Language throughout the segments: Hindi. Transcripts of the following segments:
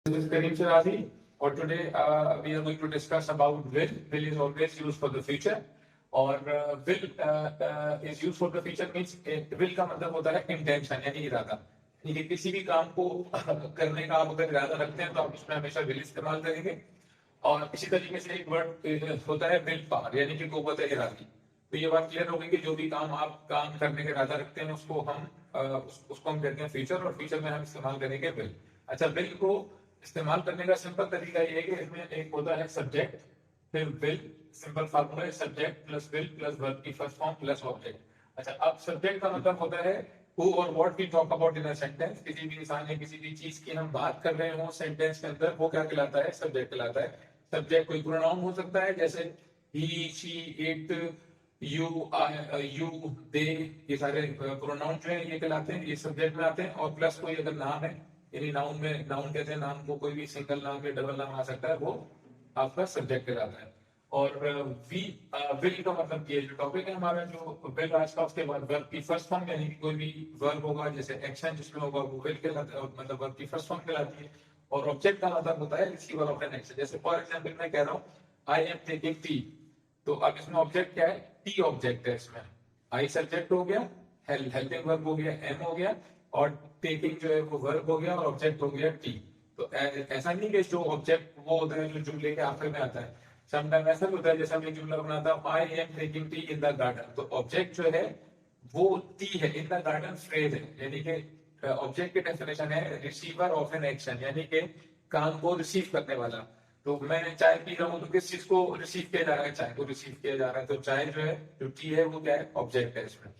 This is Karim Shirazi, or today we are going to discuss about will. Will is always used for the future, और will is used for the future means will का मतलब होता है intention यानी इरादा, यानी कि किसी भी काम को करने का आप अगर इरादा रखते हैं तो आप उसमें हमेशा will इस्तेमाल करेंगे। और इसी तरीके से एक वर्ड होता है विल पावर यानी कि कुव्वत इरादी। तो ये बात क्लियर हो गई कि जो भी काम आप काम करने का इरादा रखते हैं उसको हम कहते हैं फ्यूचर, और फ्यूचर में हम इस्तेमाल करेंगे विल। अच्छा, विल को इस्तेमाल करने का सिंपल तरीका ये है कि इसमें एक होता है सब्जेक्ट, फिर विल, सिंपल फार्मूला है subject plus will plus verb की फर्स्ट फॉर्म प्लस ऑब्जेक्ट। अच्छा, अब सब्जेक्ट का मतलब होता है हु और what we talk about in a sentence. किसी भी इंसान या किसी भी चीज की हम बात कर रहे हो सेंटेंस के अंदर, वो क्या कहलाता है? सब्जेक्ट कहलाता है। सब्जेक्ट कोई प्रोनाउन हो सकता है जैसे ही, शी, इट, यू, यू, दे, ये सारे प्रोनाउन जो है ये कहलाते हैं, ये सब्जेक्ट में आते हैं। और प्लस कोई अगर नाम है, यानी नाउन में, नाउन कहते हैं नाम को, कोई भी सिंगल नाम या डबल नाम आ सकता है, वो आपका सब्जेक्ट कहलाता है। और वी विल का मतलब ये जो टॉपिक है हमारा, जो विल आज का, उसके बाद वर्ब की फर्स्ट फॉर्म यानी कोई भी वर्ब होगा जैसे एक्शन जिसमें होगा वो विल कहलाता है, मतलब वर्ब की फर्स्ट फॉर्म कहलाती है। और ऑब्जेक्ट का मतलब होता है रिसीवर ऑफ एन एक्शन। जैसे फॉर एग्जांपल मैं कह रहा हूँ आई एम टेकिंग टी, तो अब इसमें ऑब्जेक्ट क्या है? टी ऑब्जेक्ट है इसमें। आई सब्जेक्ट हो गया, हेल्पिंग वर्ब हो गया, एम हो गया, और टेकिंग जो है वो वर्ब हो गया, और ऑब्जेक्ट हो गया टी। तो ऐसा नहीं कि जो ऑब्जेक्ट वो होता है जो जुमले के आखिर में आता है। समटाइम ऐसा भी होता है, जैसे हम एक जुमला बनाता हूँ I am taking tea in the garden, तो ऑब्जेक्ट जो है वो टी है, इन द गार्डन फ्रेज है, यानी कि ऑब्जेक्ट की डेफिनेशन है रिसीवर ऑफ एन एक्शन, यानी कि काम को रिसीव करने वाला। तो मैं चाय पी रहा हूँ तो किस चीज को रिसीव किया जा रहा है? चाय को रिसीव किया जा रहा है। तो चाय जो है, जो टी है, वो क्या है? ऑब्जेक्ट है इसमें।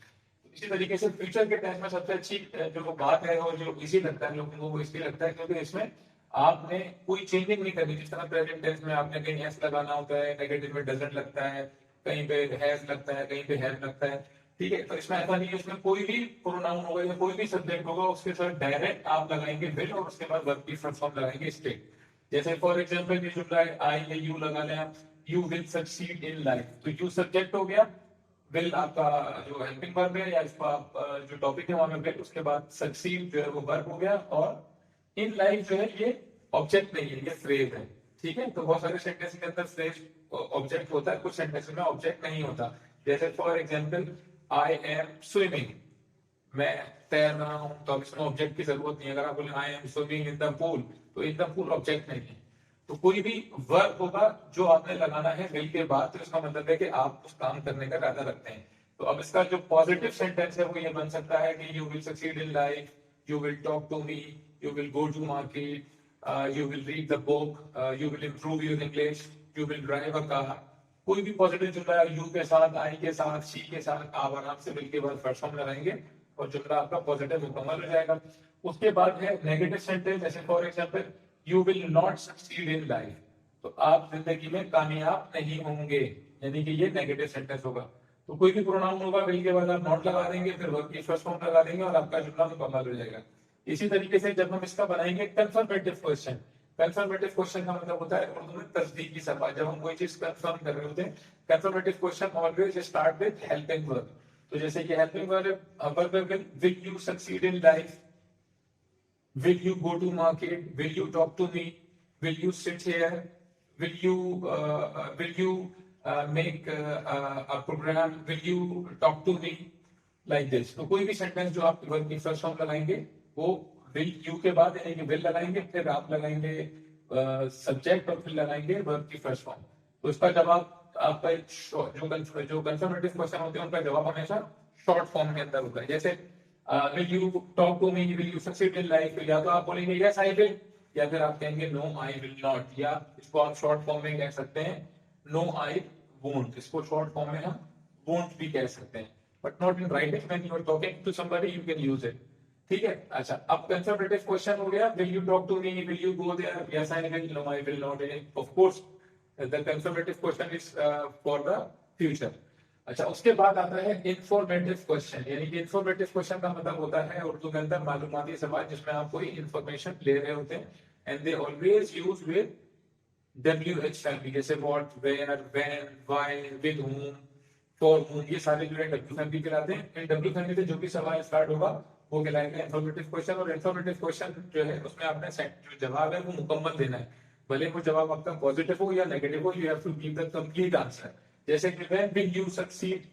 इसी तरीके से फ्यूचर के टाइम में सबसे अच्छी जो बात है और जो इजी लगता है लोगों को, वो इसलिए लगता है क्योंकि इसमें आपने कोई चेंजिंग नहीं करनी। जिस तरह प्रेजेंट टेंस में आपने कहीं एस लगाना होता है, नेगेटिव में डजंट लगता है, कहीं पे हैज लगता है, कहीं पे हैव लगता है, ठीक है। तो इसमें ऐसा नहीं है, इसमें कोई भी प्रोनाउन होगा या कोई भी सब्जेक्ट होगा उसके साथ डायरेक्ट आप लगाएंगे विल, और उसके बाद वर्ब की फर्स्ट फॉर्म लगाएंगे स्टेट। जैसे फॉर एग्जांपल ये जुमला है आई या यू लगा लें आप, you will succeed in life, तो यू सब्जेक्ट हो गया, विल आपका जो हेल्पिंग वर्ब है या इसका जो टॉपिक है वहां में विल, उसके बाद सक्सीड जो है वो वर्ब हो गया, और इन लाइफ जो है ये ऑब्जेक्ट नहीं है, ये फ्रेज है, ठीक है। तो बहुत सारे सेंटेंस के अंदर फ्रेज ऑब्जेक्ट होता है, कुछ सेंटेंस में ऑब्जेक्ट नहीं होता। जैसे for example I am swimming, मैं तैर रहा हूं, तो अब इसमें ऑब्जेक्ट की जरूरत नहीं है। अगर आप बोले I am swimming in the pool, तो इन द पूल ऑब्जेक्ट नहीं है। तो कोई भी वर्ब होगा जो आपने लगाना है विल के बाद, तो इसका मतलब है कि आप उस काम करने का इरादा रखते हैं। तो अब इसका जो पॉजिटिव सेंटेंस है वो ये बन सकता है कि you will succeed in life, you will talk to me, you will go to market, you will read the book, you will improve your English, you will drive a car. कोई भी पॉजिटिव जुमला यू के साथ, आई के साथ, शी के साथ आप आराम से विल के बाद फर्स्ट फॉर्म लगाएंगे और जुमला आपका पॉजिटिव मुकम्मल हो जाएगा। उसके बाद है नेगेटिव सेंटेंस, जैसे for example you will not succeed in life, तो आप जिंदगी में कामयाब नहीं होंगे, यानी कि ये नेगेटिव सेंटेंस होगा। तो कोई भी प्रोनाउन होगा विल के बाद आप नॉट लगा देंगे, फिर वर्ब की फर्स्ट फॉर्म लगा देंगे और आपका जुमला मुकम्मल हो जाएगा। इसी तरीके से जब हम इसका बनाएंगे कंफर्मेटिव क्वेश्चन, कंफर्मेटिव क्वेश्चन का मतलब होता है उर्दू में तस्दीकी सवाल। जब हम कोई चीज कंफर्म कर रहे होते हैं, confirmative question always start with helping verb. तो जैसे कि helping verb will you succeed in life, will you go to market, will you talk to me, will you sit here, will you make a program, will you talk to me, like this। तो कोई भी सेंटेंस जो आप वर्ब की फर्स्ट फॉर्म लगाएंगे वो विल यू के बाद यानी कि विल लगाएंगे, फिर आप लगाएंगे सब्जेक्ट, और फिर लगाएंगे वर्ब की फर्स्ट फॉर्म। तो इसका जवाब आपका जो कंफर्मेटिव क्वेश्चन होते हैं उनका जवाब हमेशा शॉर्ट फॉर्म के अंदर होता है। जैसे will you talk to me, will you succeed in life, या तो आप बोलेंगे यस आई विल, या फिर आप कहेंगे नो आई विल नॉट, या इसको आप शॉर्ट फॉर्म में कह सकते हैं नो आई वोंट। इसको शॉर्ट फॉर्म में हम वोंट भी कह सकते हैं, but not in writing. When you are talking to somebody you can use it, ठीक है। अच्छा, अब कंफर्मेटिव क्वेश्चन हो गया, will you talk to me, will you go there, yes I will, no I will not. Of course the confirmative question is for the future. अच्छा, उसके बाद आता है इंफॉर्मेटिव क्वेश्चन, यानी कि इंफॉर्मेटिव क्वेश्चन का मतलब होता है उर्दू के अंदर मालूमाती सवाल, जिसमें आप कोई इंफॉर्मेशन ले रहे होते हैं, and they always use with WH family, जैसे what, where, when, why, with whom, for whom, ये सारे जो है W फैमिली कहलाते हैं। इन W फैमिली से जो भी सवाल स्टार्ट होगा वो कहलाएगा इंफॉर्मेटिव क्वेश्चन। और इंफॉर्मेटिव क्वेश्चन जो है उसमें आपने जो जवाब है वो मुकम्मल देना है, भले वो जवाब आपका पॉजिटिव हो या नेगेटिव हो, you have to give the complete answer. जैसे कि when will you succeed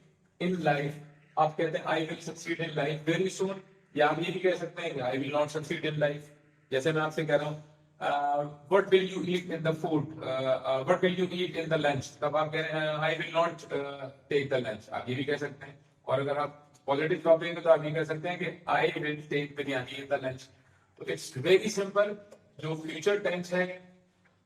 in life, आप कहते हैं I will succeed in life very soon, या आप ये भी कह सकते हैं I will not succeed in life. जैसे मैं आपसे कह रहा हूँ what will you eat in the food, what will you eat in the lunch, तब आप कह रहे हैं I will not take the lunch, आप ये भी कह सकते हैं। और अगर आप पॉजिटिव जवाब देंगे तो आप ये कह सकते हैं कि I will take biryani in the lunch। तो इट्स वेरी सिंपल। जो फ्यूचर टेंस है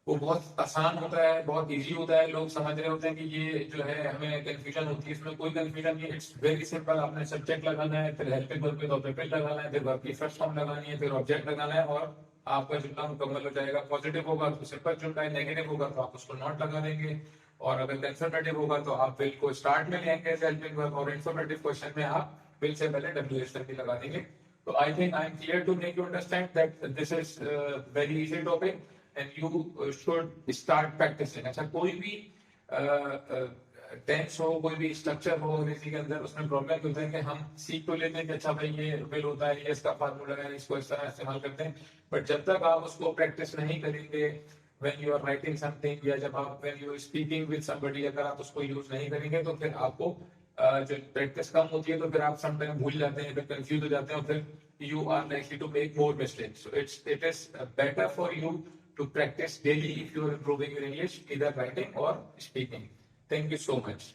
वो बहुत आसान होता है, बहुत इजी होता है। लोग समझ रहे होते हैं कि ये जो है हमें कंफ्यूजन होती है, इसमें कोई कंफ्यूजन नहीं है। It's very simple. आपने सब्जेक्ट लगाना है, फिर हेल्पिंग वर्ब के तौर पे will लगाना है, फिर वर्ब की फर्स्ट फॉर्म लगानी है, फिर ऑब्जेक्ट लगाना है और आपका जुमला मुकम्मल हो जाएगा। पॉजिटिव होगा तो सिंपल जुमला है, नेगेटिव होगा तो आप उसको नॉट लगा देंगे, और अगर कंफर्मेटिव होगा तो आप विल को स्टार्ट में लेंगे एज हेल्पिंग वर्ब, और इंफॉर्मेटिव क्वेश्चन में आप विल से पहले WH तक भी लगा देंगे। तो I think I am clear to make you understand that this is very easy topic and you should start practicing। अच्छा, कोई भी टेंस हो, कोई भी स्ट्रक्चर हो अंग्रेजी के अंदर, उसमें प्रॉब्लम होता है कि हम सीख तो लेते हैं कि अच्छा भाई ये विल होता है, ये इसका फार्मूला है, इसको इस तरह इस्तेमाल करते हैं, बट जब तक आप उसको प्रैक्टिस नहीं करेंगे when you are writing something, या जब आप when you are speaking with somebody, अगर आप उसको यूज नहीं करेंगे तो फिर आपको जब प्रैक्टिस कम होती है तो फिर आप समटाइम भूल जाते हैं, फिर कंफ्यूज हो जाते हैं, और फिर you are likely to make more mistakes। So it is better for you to practice daily if you are improving your English, either writing or speaking। Thank you so much।